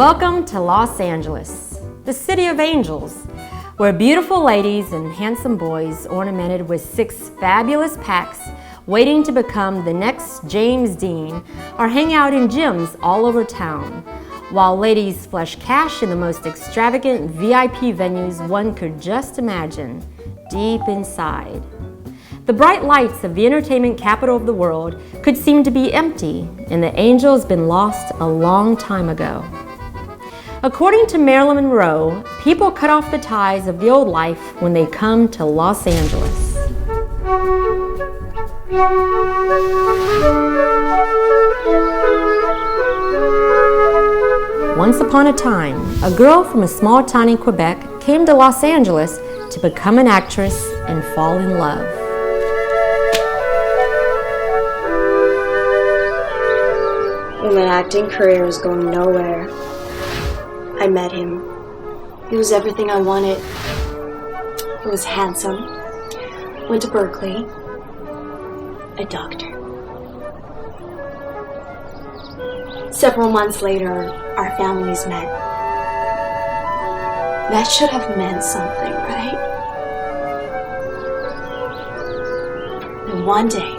Welcome to Los Angeles, the city of angels, where beautiful ladies and handsome boys ornamented with 6 fabulous packs waiting to become the next James Dean are hang out in gyms all over town, while ladies flush cash in the most extravagant VIP venues one could just imagine, deep inside. The bright lights of the entertainment capital of the world could seem to be empty, and the angel's been lost a long time ago. According to Marilyn Monroe, people cut off the ties of the old life when they come to Los Angeles. Once upon a time, a girl from a small town in Quebec came to Los Angeles to become an actress and fall in love. When my acting career was going nowhere, I met him. He was everything I wanted. He was handsome, went to Berkeley, a doctor. Several months later, our families met. That should have meant something, right? And one day,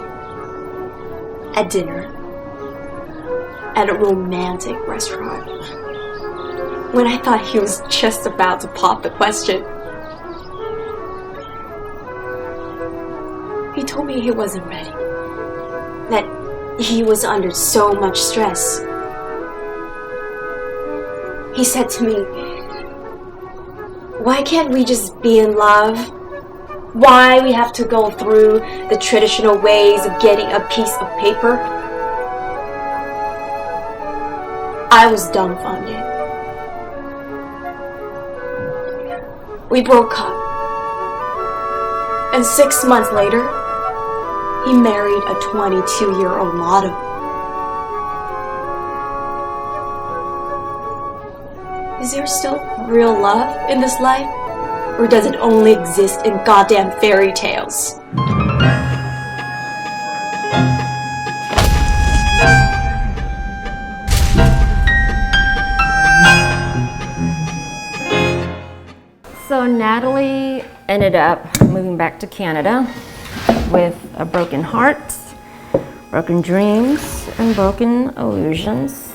at dinner, at a romantic restaurant, when I thought he was just about to pop the question, he told me he wasn't ready, that he was under so much stress. He said to me, "Why can't we just be in love? Why we have to go through the traditional ways of getting a piece of paper?" I was dumbfounded. We broke up. And 6 months later, he married a 22-year-old model. Is there still real love in this life? Or does it only exist in goddamn fairy tales? So Natalie ended up moving back to Canada with a broken heart, broken dreams, and broken illusions.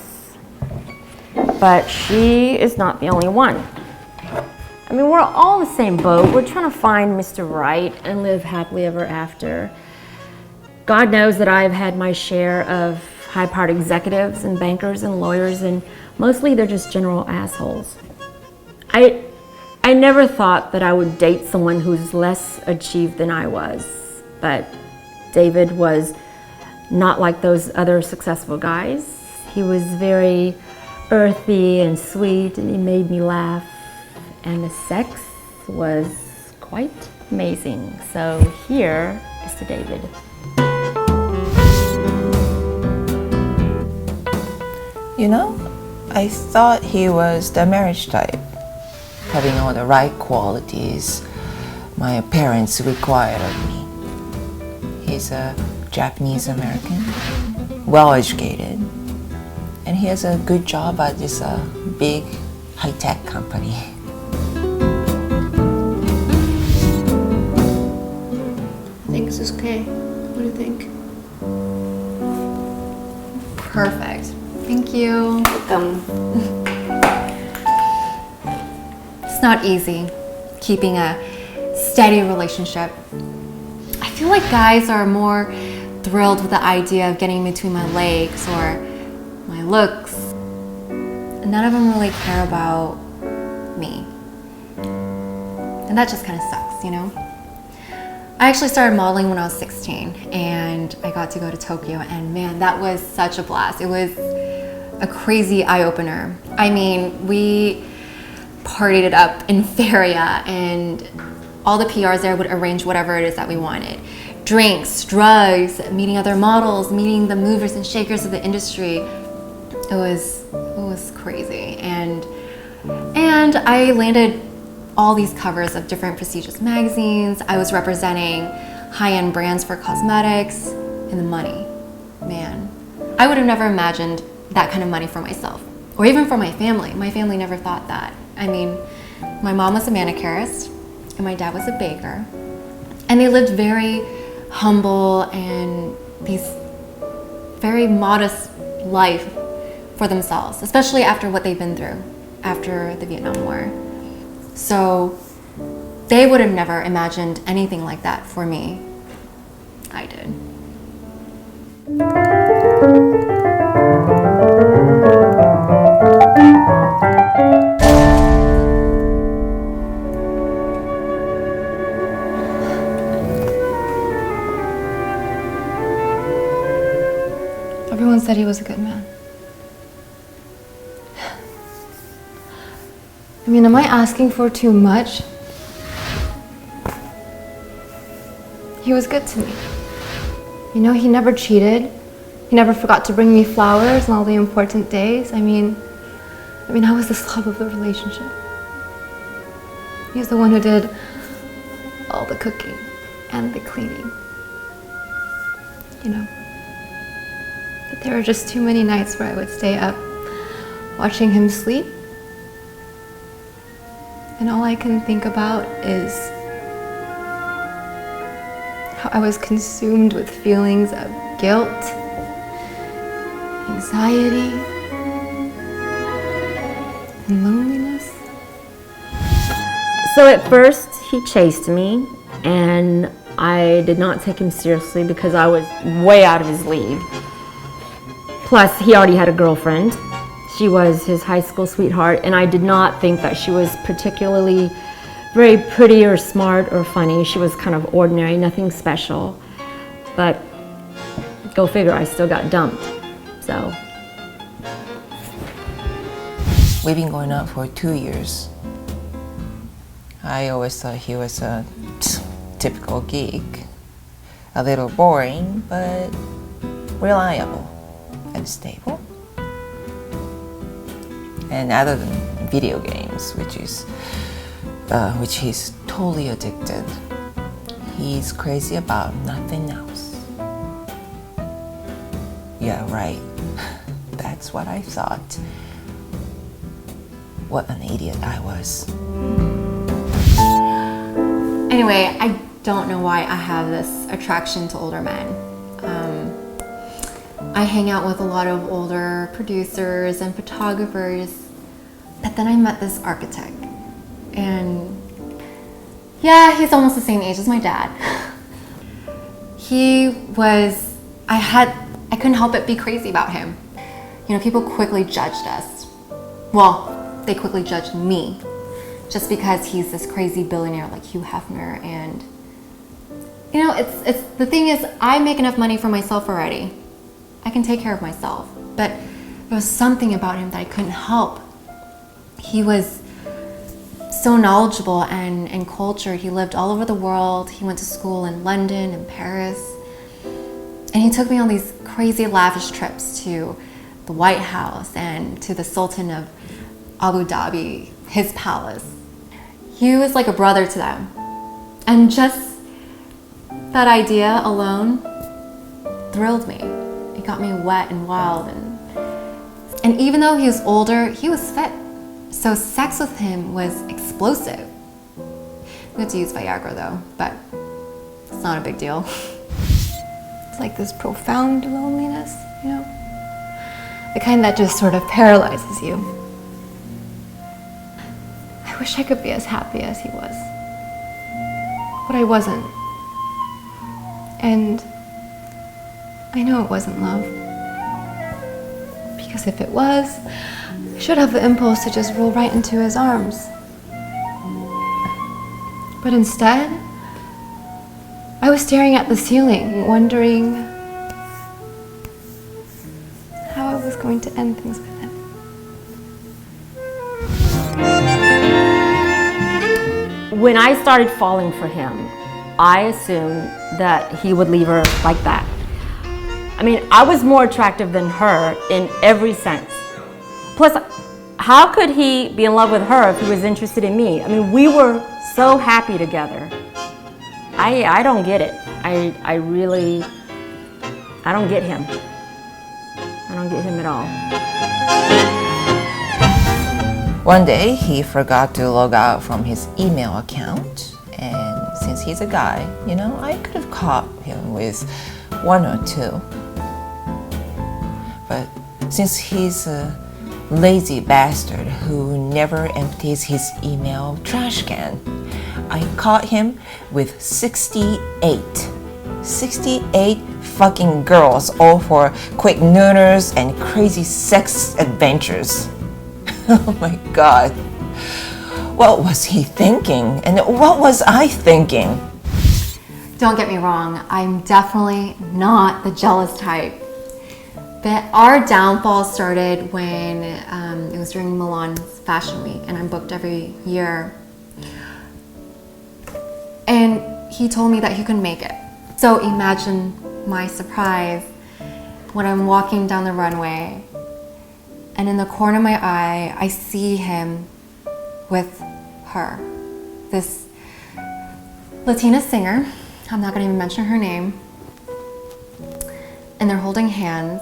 But she is not the only one. I mean, we're all in the same boat. We're trying to find Mr. Right and live happily ever after. God knows that I've had my share of high-powered executives and bankers and lawyers, and mostly they're just general assholes. I never thought that I would date someone who's less achieved than I was, but David was not like those other successful guys. He was very earthy and sweet, and he made me laugh, and the sex was quite amazing. So here is to David. You know, I thought he was the marriage type, having all the right qualities my parents required of me. He's a Japanese American, well educated, and he has a good job at this big high-tech company. I think this is okay. What do you think? Perfect. Thank you. Welcome. It's not easy keeping a steady relationship. I feel like guys are more thrilled with the idea of getting between my legs or my looks. None of them really care about me. And that just kind of sucks, you know? I actually started modeling when I was 16, and I got to go to Tokyo, and man, that was such a blast. It was a crazy eye-opener. I mean, we partied it up in Feria, and all the PRs there would arrange whatever it is that we wanted. Drinks, drugs, meeting other models, meeting the movers and shakers of the industry. It was crazy. And I landed all these covers of different prestigious magazines. I was representing high-end brands for cosmetics, and the money, man. I would have never imagined that kind of money for myself, or even for my family. My family never thought that. I mean, my mom was a manicurist and my dad was a baker. And they lived very humble and these very modest life for themselves, especially after what they've been through after the Vietnam War. So they would have never imagined anything like that for me. I did. Everyone said he was a good man. I mean, am I asking for too much? He was good to me. You know, he never cheated. He never forgot to bring me flowers on all the important days. I mean, how was this love of the relationship? He's the one who did all the cooking and the cleaning. You know. But there were just too many nights where I would stay up watching him sleep. And all I can think about is how I was consumed with feelings of guilt, anxiety, and loneliness. So at first he chased me, and I did not take him seriously because I was way out of his league. Plus, he already had a girlfriend. She was his high school sweetheart, and I did not think that she was particularly very pretty or smart or funny. She was kind of ordinary, nothing special. But go figure, I still got dumped, so. We've been going out for 2 years. I always thought he was a typical geek. A little boring, but reliable and stable. And other than video games, which he's totally addicted, he's crazy about nothing else. Yeah, right. That's what I thought. What an idiot I was. Anyway, I don't know why I have this attraction to older men. I hang out with a lot of older producers and photographers, but then I met this architect, and yeah, he's almost the same age as my dad. I couldn't help but be crazy about him. You know, people quickly judged us. Well, they quickly judged me, just because he's this crazy billionaire like Hugh Hefner, and you know, it's the thing is, I make enough money for myself already. I can take care of myself, but there was something about him that I couldn't help. He was so knowledgeable and cultured. He lived all over the world. He went to school in London and Paris, and he took me on these crazy lavish trips to the White House and to the Sultan of Abu Dhabi, his palace. He was like a brother to them, and just that idea alone thrilled me. It got me wet and wild, and even though he was older, he was fit. So sex with him was explosive. We had to use Viagra though, but it's not a big deal. It's like this profound loneliness, you know? The kind that just sort of paralyzes you. I wish I could be as happy as he was, but I wasn't. And I know it wasn't love. Because if it was, I should have the impulse to just roll right into his arms. But instead, I was staring at the ceiling, wondering how I was going to end things with him. When I started falling for him, I assumed that he would leave her like that. I mean, I was more attractive than her in every sense. Plus, how could he be in love with her if he was interested in me? I mean, we were so happy together. I don't get it. I don't get him. I don't get him at all. One day, he forgot to log out from his email account, and since he's a guy, I could have caught him with one or two. But since he's a lazy bastard who never empties his email trash can, I caught him with 68. 68 fucking girls, all for quick nooners and crazy sex adventures. Oh my god. What was he thinking? And what was I thinking? Don't get me wrong, I'm definitely not the jealous type. But our downfall started when it was during Milan's Fashion Week, and I'm booked every year. And he told me that he couldn't make it. So imagine my surprise when I'm walking down the runway, and in the corner of my eye, I see him with her, this Latina singer. I'm not gonna even mention her name. And they're holding hands.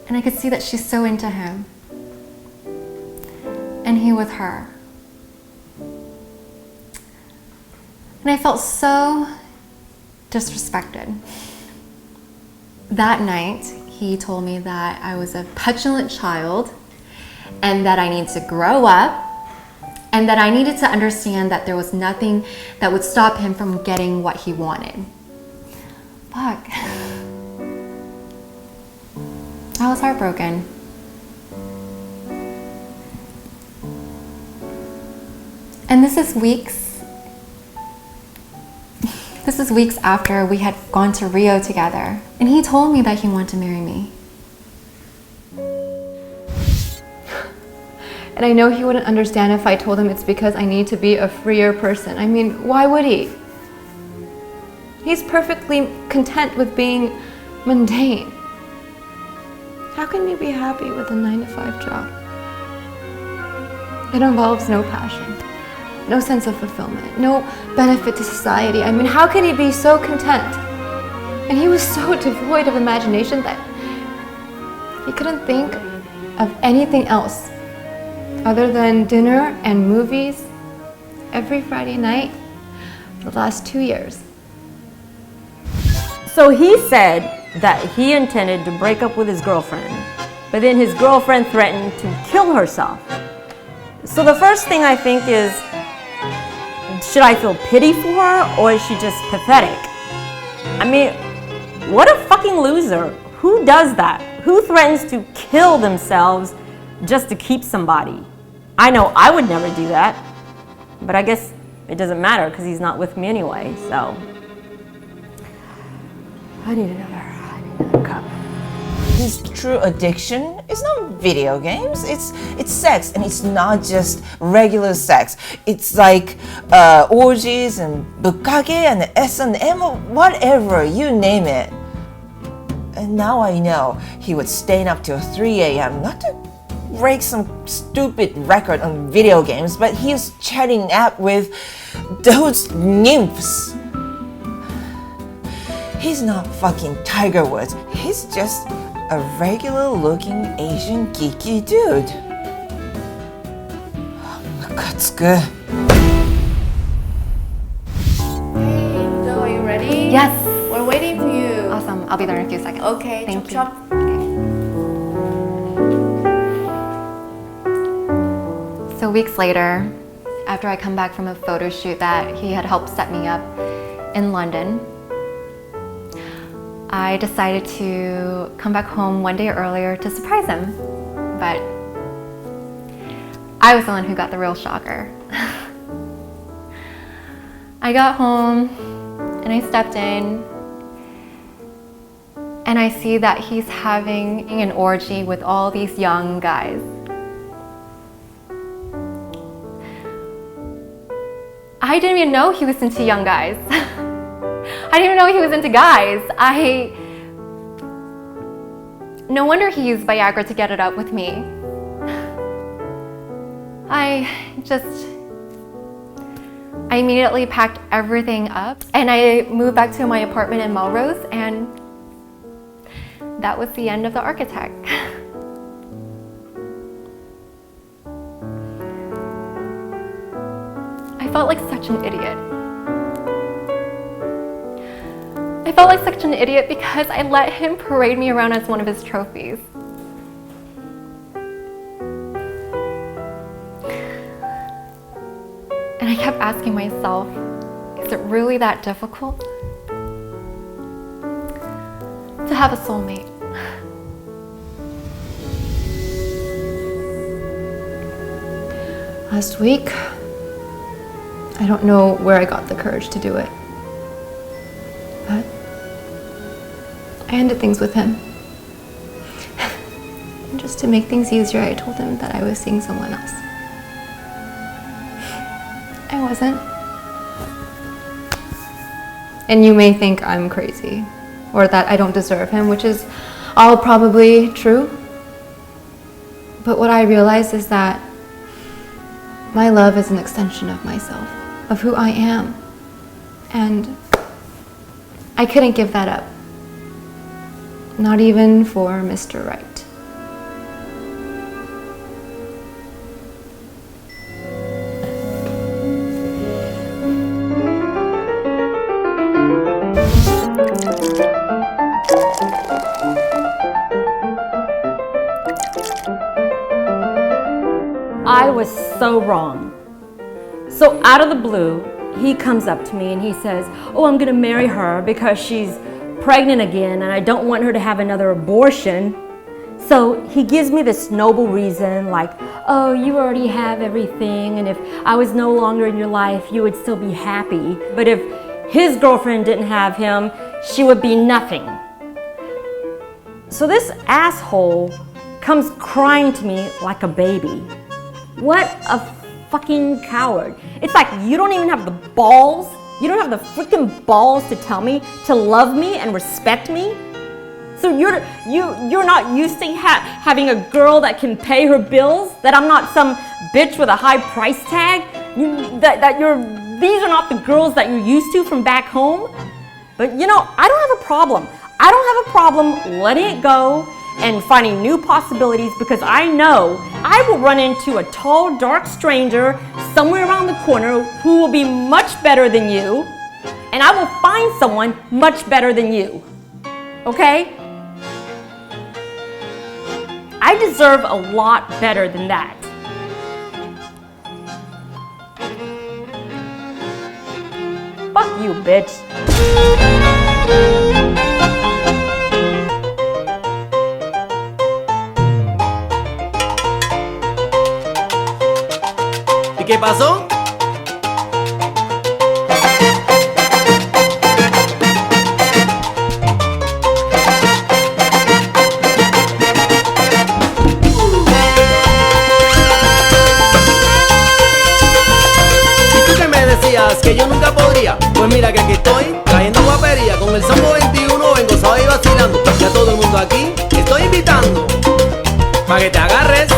And I could see that she's so into him. And he with her. And I felt so disrespected. That night, he told me that I was a petulant child and that I needed to grow up and that I needed to understand that there was nothing that would stop him from getting what he wanted. Fuck. I was heartbroken. And this is weeks after we had gone to Rio together. And he told me that he wanted to marry me. And I know he wouldn't understand if I told him it's because I need to be a freer person. I mean, why would he? He's perfectly content with being mundane. How can you be happy with a 9-to-5 job? It involves no passion, no sense of fulfillment, no benefit to society. I mean, how can he be so content? And he was so devoid of imagination that he couldn't think of anything else other than dinner and movies every Friday night for the last 2 years. So he said that he intended to break up with his girlfriend, but then his girlfriend threatened to kill herself. So the first thing I think is, should I feel pity for her, or is she just pathetic? I mean, what a fucking loser. Who does that? Who threatens to kill themselves just to keep somebody? I know I would never do that, but I guess it doesn't matter because he's not with me anyway, so. I need another cup. His true addiction is not video games, it's sex, and it's not just regular sex. It's like orgies and bukkake and S1.E1, whatever, you name it. And now I know he was staying up till 3 a.m. not to break some stupid record on video games, but he was chatting up with those nymphs. He's not fucking Tiger Woods. He's just a regular looking Asian geeky dude. That's good. Hey, Joe, are you ready? Yes. We're waiting for you. Awesome. I'll be there in a few seconds. Okay, Thank you. chop, chop. So weeks later, after I come back from a photo shoot that he had helped set me up in London, I decided to come back home one day earlier to surprise him. But I was the one who got the real shocker. I got home and I stepped in and I see that he's having an orgy with all these young guys. I didn't even know he was into young guys. I didn't even know he was into guys. No wonder he used Viagra to get it up with me. I immediately packed everything up and I moved back to my apartment in Melrose, and that was the end of the architect. felt like such an idiot. I felt like such an idiot because I let him parade me around as one of his trophies. And I kept asking myself, is it really that difficult to have a soulmate? Last week, I don't know where I got the courage to do it, but I ended things with him. And just to make things easier, I told him that I was seeing someone else. I wasn't. And you may think I'm crazy, or that I don't deserve him, which is all probably true. But what I realized is that my love is an extension of myself, of who I am. And I couldn't give that up. Not even for Mr. Right. I was so wrong. So out of the blue, he comes up to me and he says, oh, I'm gonna marry her because she's pregnant again and I don't want her to have another abortion. So he gives me this noble reason like, oh, you already have everything, and if I was no longer in your life, you would still be happy. But if his girlfriend didn't have him, she would be nothing. So this asshole comes crying to me like a baby. What a fucking coward. It's like you don't even have the balls, you don't have the freaking balls to tell me to love me and respect me. So you're not used to having a girl that can pay her bills, that I'm not some bitch with a high price tag, these are not the girls that you're used to from back home. But you know, I don't have a problem. I don't have a problem letting it go and finding new possibilities, because I know I will run into a tall, dark stranger somewhere around the corner who will be much better than you, and I will find someone much better than you, okay? I deserve a lot better than that. Fuck you, bitch. ¿Y qué pasó? ¿Y tú qué me decías? Que yo nunca podría. Pues mira que aquí estoy, trayendo guapería. Con el S1.E1 vengo suave y vacilando. Y a todo el mundo aquí estoy invitando, pa' que te agarres